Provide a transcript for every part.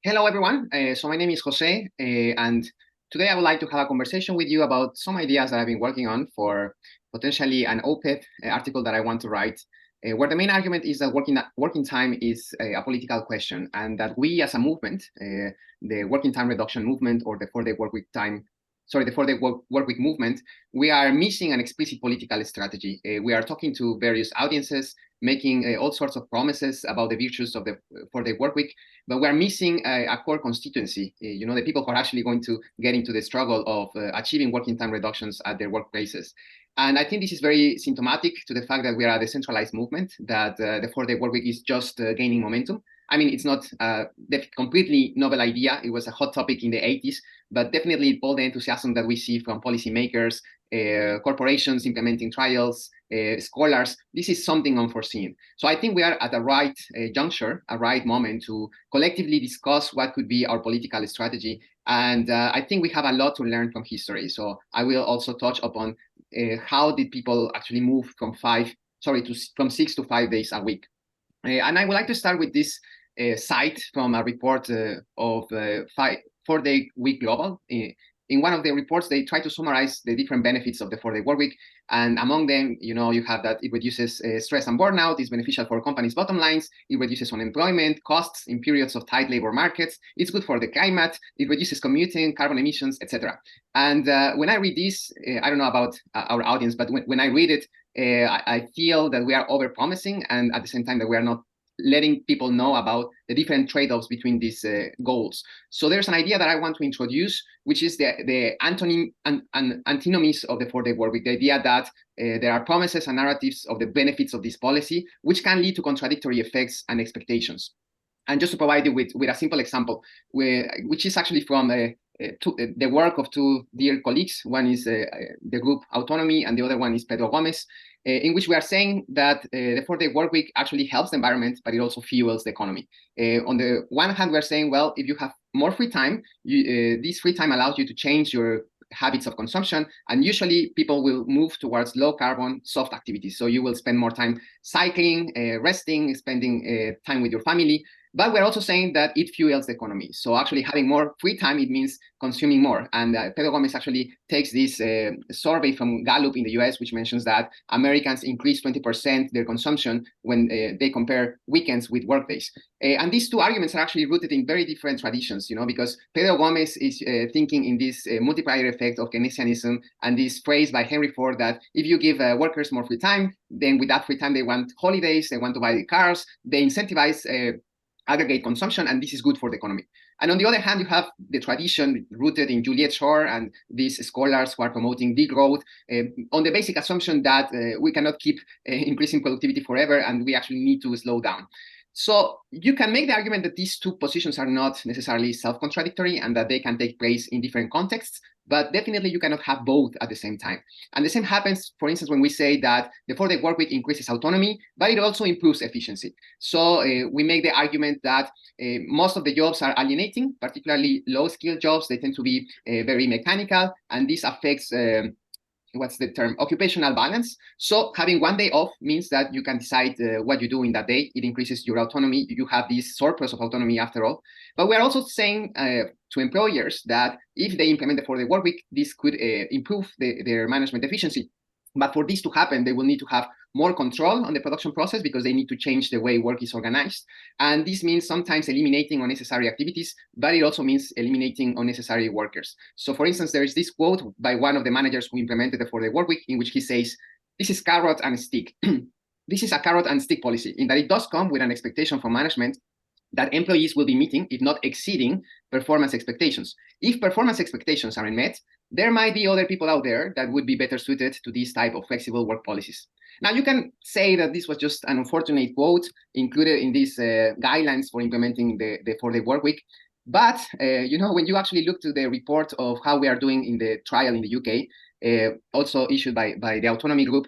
Hello, everyone. So my name is Jose, and today I would like to have a conversation with you about some ideas that I've been working on for potentially an op-ed article that I want to write, where the main argument is that working time is a political question, and that we as a movement, the working time reduction movement or the 4-day work week time, sorry, the 4-day work week movement, we are missing an explicit political strategy. We are talking to various audiences, making all sorts of promises about the virtues of the 4-day work week, but we're missing a core constituency, the people who are actually going to get into the struggle of achieving working time reductions at their workplaces. And I think this is very symptomatic to the fact that we are a decentralized movement, that the 4-day work week is just gaining momentum. I mean, it's not a completely novel idea. It was a hot topic in the 80s, but definitely all the enthusiasm that we see from policymakers, corporations implementing trials, scholars, this is something unforeseen. So I think we are at the right juncture, a right moment to collectively discuss what could be our political strategy. And I think we have a lot to learn from history. So I will also touch upon how did people actually move from 6 to 5 days a week. And I would like to start with this cite from a report of 4-day week global. In one of the reports, they try to summarize the different benefits of the 4-day work week. And among them, you have that it reduces stress and burnout, it's beneficial for companies' bottom lines, it reduces unemployment costs in periods of tight labor markets, it's good for the climate, it reduces commuting, carbon emissions, etc. And when I read this, I don't know about our audience, but when I read it, I feel that we are over-promising, and at the same time that we are not letting people know about the different trade-offs between these goals. So there's an idea that I want to introduce, which is the antinomies of the 4-day work week, the idea that there are promises and narratives of the benefits of this policy, which can lead to contradictory effects and expectations. And just to provide you with a simple example, which is actually from the work of two dear colleagues. One is the group Autonomy, and the other one is Pedro Gomez, in which we are saying that the 4-day work week actually helps the environment, but it also fuels the economy. On the one hand, we're saying, well, if you have more free time, this free time allows you to change your habits of consumption, and usually people will move towards low carbon soft activities. So you will spend more time cycling, resting, spending time with your family. But we're also saying that it fuels the economy. So actually having more free time, it means consuming more. And Pedro Gomez actually takes this survey from Gallup in the US, which mentions that Americans increase 20% their consumption when they compare weekends with workdays. And these two arguments are actually rooted in very different traditions, because Pedro Gomez is thinking in this multiplier effect of Keynesianism, and this phrase by Henry Ford that if you give workers more free time, then with that free time, they want holidays, they want to buy cars, they incentivize aggregate consumption, and this is good for the economy. And on the other hand, you have the tradition rooted in Juliet Shore and these scholars who are promoting degrowth on the basic assumption that we cannot keep increasing productivity forever, and we actually need to slow down. So you can make the argument that these two positions are not necessarily self-contradictory and that they can take place in different contexts, but definitely you cannot have both at the same time. And the same happens, for instance, when we say that the 4-day work week increases autonomy, but it also improves efficiency. So we make the argument that most of the jobs are alienating, particularly low-skilled jobs. They tend to be very mechanical, and this affects what's the term, occupational balance. So having one day off means that you can decide what you do in that day. It increases your autonomy. You have this surplus of autonomy after all. But we're also saying to employers that if they implement the 4-day work week, this could improve their management efficiency. But for this to happen, they will need to have more control on the production process because they need to change the way work is organized. And this means sometimes eliminating unnecessary activities, but it also means eliminating unnecessary workers. So for instance, there is this quote by one of the managers who implemented the 4-day work week in which he says, this is carrot and stick. This is a carrot and stick policy in that it does come with an expectation from management that employees will be meeting, if not exceeding, performance expectations. If performance expectations aren't met, there might be other people out there that would be better suited to this type of flexible work policies. Now, you can say that this was just an unfortunate quote included in these guidelines for implementing the 4-day work week. But, when you actually look to the report of how we are doing in the trial in the UK, also issued by the Autonomy Group,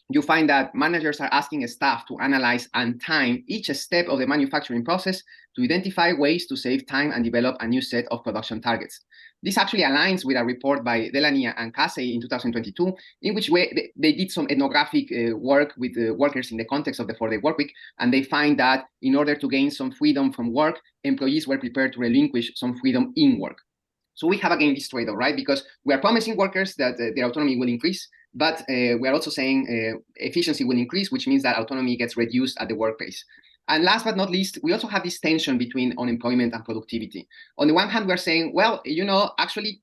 you find that managers are asking staff to analyze and time each step of the manufacturing process to identify ways to save time and develop a new set of production targets. This actually aligns with a report by Delaney and Casey in 2022, in which they did some ethnographic work with workers in the context of the 4-day workweek, and they find that in order to gain some freedom from work, employees were prepared to relinquish some freedom in work. So we have again this trade-off, right? Because we are promising workers that their autonomy will increase, but we are also saying efficiency will increase, which means that autonomy gets reduced at the workplace. And last but not least, we also have this tension between unemployment and productivity. On the one hand, we're saying, well, actually,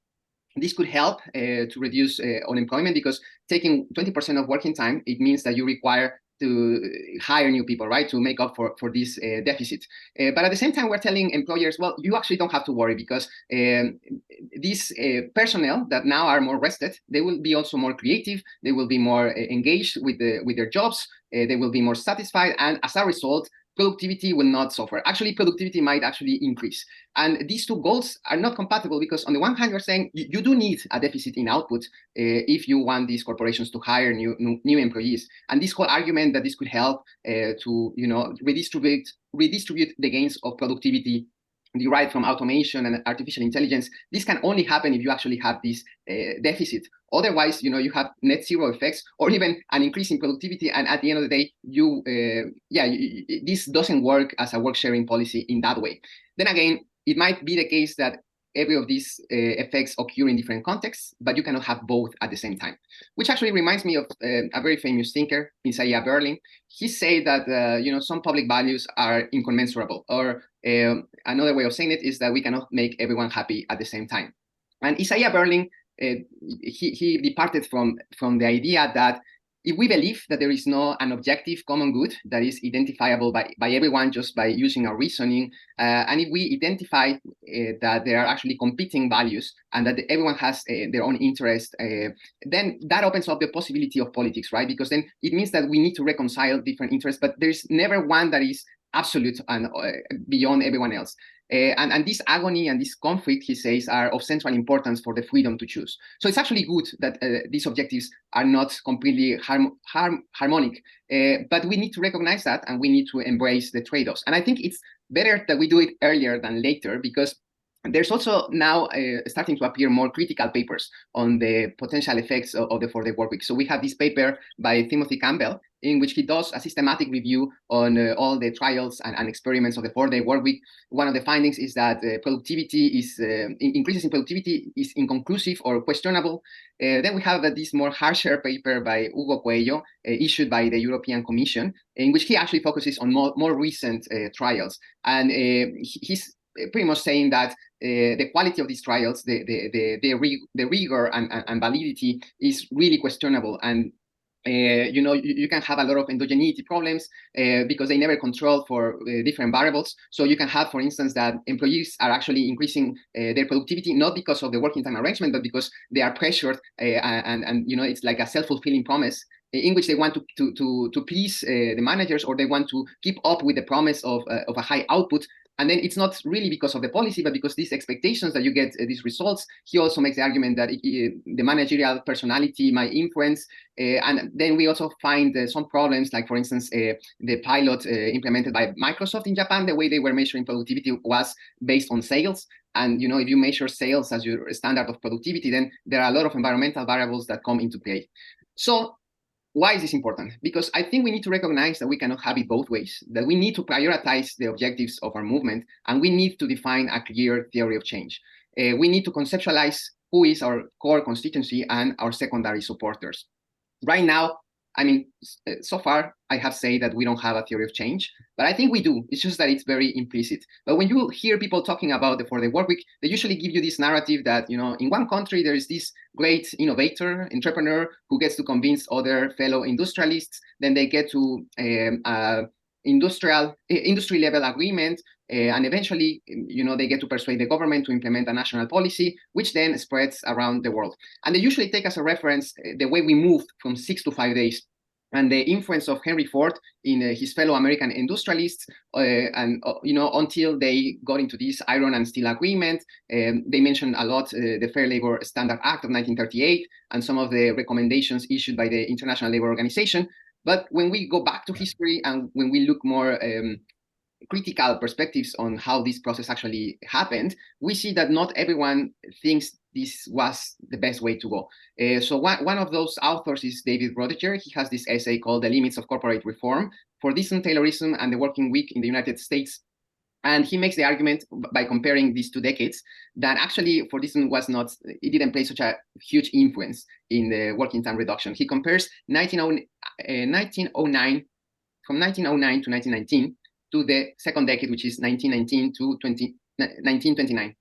this could help to reduce unemployment, because taking 20% of working time, it means that you require to hire new people, right, to make up for this deficit. But at the same time, we're telling employers, well, you actually don't have to worry, because these personnel that now are more rested, they will be also more creative, they will be more engaged with their jobs, they will be more satisfied, and as a result, productivity will not suffer. Actually, productivity might actually increase. And these two goals are not compatible, because on the one hand, you're saying you do need a deficit in output if you want these corporations to hire new employees. And this whole argument that this could help to redistribute the gains of productivity derived from automation and artificial intelligence, this can only happen if you actually have this deficit. Otherwise, you have net zero effects or even an increase in productivity. And at the end of the day, this doesn't work as a work sharing policy in that way. Then again, it might be the case that every of these effects occur in different contexts, but you cannot have both at the same time. Which actually reminds me of a very famous thinker, Isaiah Berlin. He said that some public values are incommensurable, or another way of saying it is that we cannot make everyone happy at the same time. And Isaiah Berlin, he departed from the idea that if we believe that there is an objective common good that is identifiable by everyone just by using our reasoning, and if we identify that there are actually competing values and that everyone has their own interest, then that opens up the possibility of politics, right? Because then it means that we need to reconcile different interests, but there's never one that is absolute and beyond everyone else. And this agony and this conflict, he says, are of central importance for the freedom to choose. So it's actually good that these objectives are not completely harmonic, but we need to recognize that, and we need to embrace the trade-offs. And I think it's better that we do it earlier than later, because there's also now starting to appear more critical papers on the potential effects of the 4-day workweek. So we have this paper by Timothy Campbell, in which he does a systematic review on all the trials and experiments of the 4-day workweek. One of the findings is that increases in productivity is inconclusive or questionable. Then we have this more harsher paper by Hugo Coelho, issued by the European Commission, in which he actually focuses on more recent trials. And he's pretty much saying that the quality of these trials, the rigor and validity is really questionable. And you can have a lot of endogeneity problems because they never control for different variables. So you can have, for instance, that employees are actually increasing their productivity not because of the working time arrangement, but because they are pressured, and it's like a self-fulfilling promise in which they want to please the managers, or they want to keep up with the promise of a high output. And then it's not really because of the policy, but because these expectations that you get these results. He also makes the argument that the managerial personality might influence. And then we also find some problems, like, for instance, the pilot implemented by Microsoft in Japan, the way they were measuring productivity was based on sales. And if you measure sales as your standard of productivity, then there are a lot of environmental variables that come into play. So why is this important? Because I think we need to recognize that we cannot have it both ways, that we need to prioritize the objectives of our movement, and we need to define a clear theory of change. We need to conceptualize who is our core constituency and our secondary supporters. Right now, so far, I have said that we don't have a theory of change, but I think we do. It's just that it's very implicit. But when you hear people talking about the 4-day workweek, they usually give you this narrative that, in one country, there is this great innovator, entrepreneur, who gets to convince other fellow industrialists. Then they get to industry level agreement, and eventually, they get to persuade the government to implement a national policy, which then spreads around the world. And they usually take as a reference the way we moved from 6 to 5 days, and the influence of Henry Ford in his fellow American industrialists, until they got into this iron and steel agreement. They mentioned a lot the Fair Labor Standard Act of 1938 and some of the recommendations issued by the International Labour Organization. But when we go back to history and when we look more critical perspectives on how this process actually happened, we see that not everyone thinks this was the best way to go. So one of those authors is David Roediger. He has this essay called The Limits of Corporate Reform, Fordism, Taylorism, and the Working Week in the United States. And he makes the argument by comparing these 2 decades that actually Fordism was not, it didn't play such a huge influence in the working time reduction. He compares 1909, from 1909 to 1919, to the second decade, which is 1919 to 1929.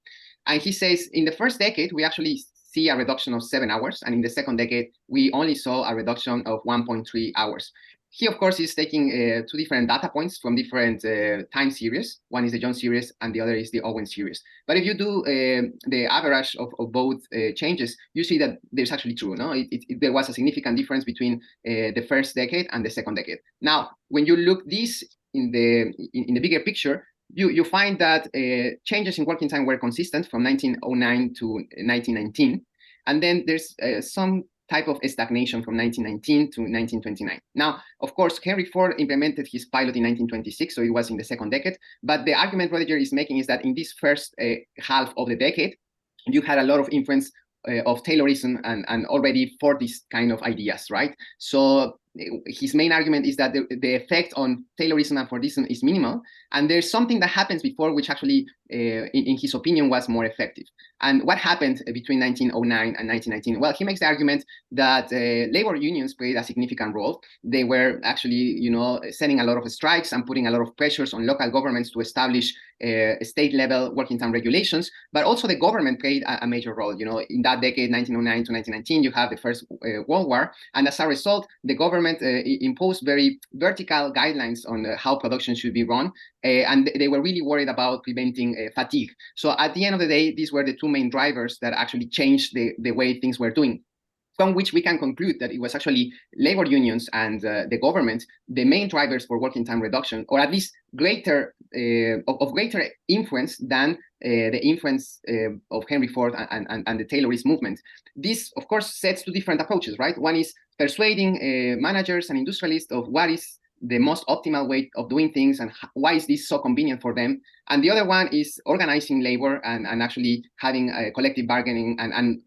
And he says in the first decade, we actually see a reduction of 7 hours. And in the second decade, we only saw a reduction of 1.3 hours. He, of course, is taking 2 different data points from different time series. One is the Jones series, and the other is the Owen series. But if you do the average of both changes, you see that there's actually true. No, there was a significant difference between the first decade and the second decade. Now, when you look this in the bigger picture, you find that changes in working time were consistent from 1909 to 1919, and then there's some type of stagnation from 1919 to 1929. Now, of course, Henry Ford implemented his pilot in 1926, so it was in the second decade. But the argument Roediger is making is that in this first half of the decade, you had a lot of influence of Taylorism and already for these kind of ideas, right? So his main argument is that the effect on Taylorism and Fordism is minimal, and there's something that happens before which actually, in his opinion, was more effective. And what happened between 1909 and 1919? Well, he makes the argument that labor unions played a significant role. They were actually, setting a lot of strikes and putting a lot of pressures on local governments to establish state-level working time regulations, but also the government played a major role. In that decade, 1909 to 1919, you have the First World War, and as a result, the government imposed very vertical guidelines on how production should be run, and they were really worried about preventing fatigue. So at the end of the day, these were the 2 main drivers that actually changed the way things were doing, from which we can conclude that it was actually labor unions and the government the main drivers for working time reduction, or at least greater influence than the influence of Henry Ford and the Taylorist movement. This, of course, sets 2 different approaches, right? One is persuading managers and industrialists of what is the most optimal way of doing things and why is this so convenient for them. And the other one is organizing labor and actually having a collective bargaining and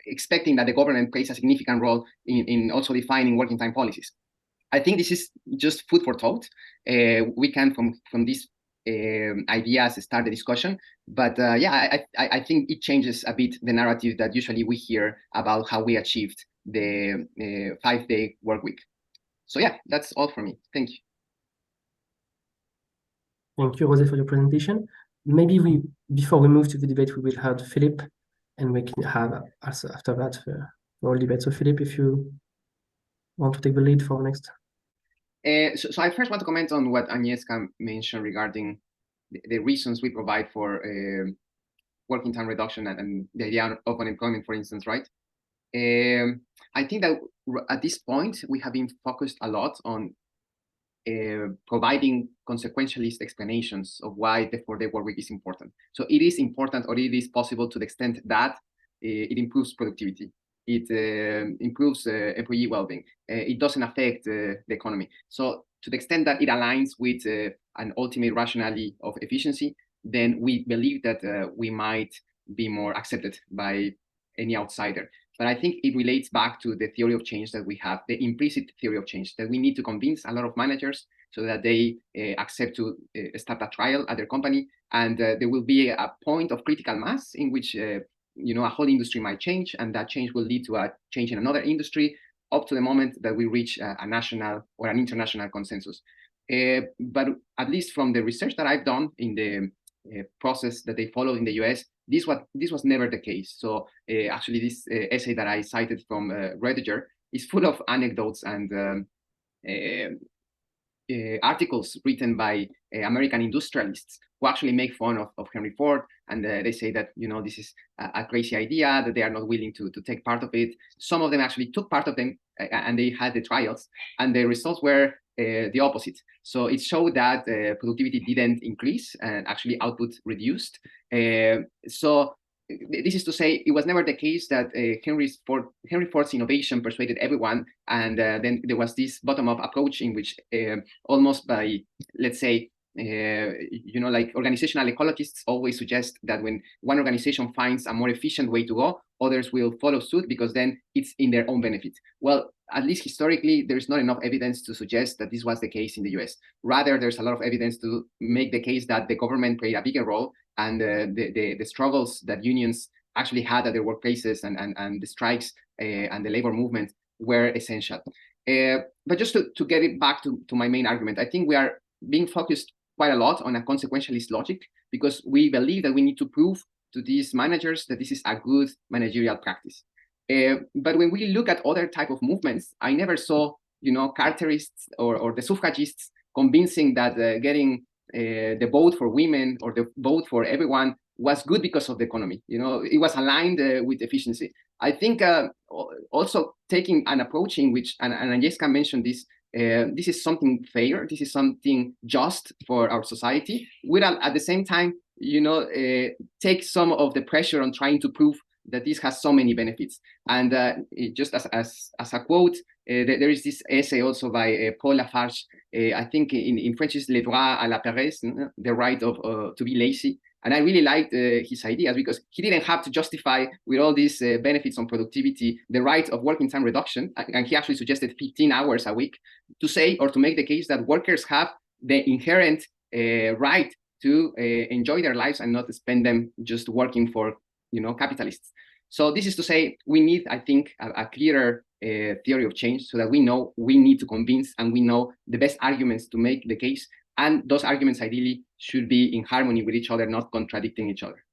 expecting that the government plays a significant role in also defining working time policies. I think this is just food for thought. We can, from these ideas, start the discussion. But I think it changes a bit the narrative that usually we hear about how we achieved the 5-day work week. So yeah, that's all for me. Thank you. Thank you, Jose, for your presentation. Maybe before we move to the debate, we will have Philip, and we can have also after that the whole debate. So Philip, if you want to take the lead for next. So I first want to comment on what Agnieszka mentioned regarding the reasons we provide for working time reduction and the idea of unemployment, for instance, right? I think that at this point, we have been focused a lot on providing consequentialist explanations of why the 4-day work week is important. So it is important, or it is possible to the extent that it improves productivity. It improves employee well-being. It doesn't affect the economy. So to the extent that it aligns with an ultimate rationality of efficiency, then we believe that we might be more accepted by any outsider. But I think it relates back to the theory of change that we have, the implicit theory of change, that we need to convince a lot of managers so that they accept to start a trial at their company. And there will be a point of critical mass in which a whole industry might change, and that change will lead to a change in another industry up to the moment that we reach a national or an international consensus. But at least from the research that I've done in the process that they followed in the US, this was never the case. So actually, this essay that I cited from Roediger is full of anecdotes and articles written by American industrialists who actually make fun of Henry Ford, and they say that this is a crazy idea, that they are not willing to take part of it. Some of them actually took part of them, and they had the trials, and the results were the opposite. So it showed that productivity didn't increase, and actually output reduced. So this is to say, it was never the case that Henry Ford's innovation persuaded everyone, and then there was this bottom-up approach in which almost by, let's say, like organizational ecologists always suggest that when one organization finds a more efficient way to go, others will follow suit because then it's in their own benefit. Well, at least historically, there's not enough evidence to suggest that this was the case in the US. Rather, there's a lot of evidence to make the case that the government played a bigger role, and the struggles that unions actually had at their workplaces and the strikes and the labor movement were essential. But just to get it back to my main argument, I think we are being focused quite a lot on a consequentialist logic because we believe that we need to prove to these managers that this is a good managerial practice. But when we look at other type of movements, I never saw, Carterists or the suffragists convincing that getting the vote for women or the vote for everyone was good because of the economy. It was aligned with efficiency. I think also taking an approach in which, and Agnieszka mentioned this, this is something fair, this is something just for our society, without at the same time, take some of the pressure on trying to prove that this has so many benefits. And just as a quote, there is this essay also by Paul Lafarge, I think in French is le droit à la paresse, the right of to be lazy. And I really liked his ideas because he didn't have to justify with all these benefits on productivity the right of working time reduction. And he actually suggested 15 hours a week to say or to make the case that workers have the inherent right to enjoy their lives and not spend them just working for capitalists. So this is to say, we need, I think, a clearer theory of change so that we know we need to convince and we know the best arguments to make the case. And those arguments ideally should be in harmony with each other, not contradicting each other.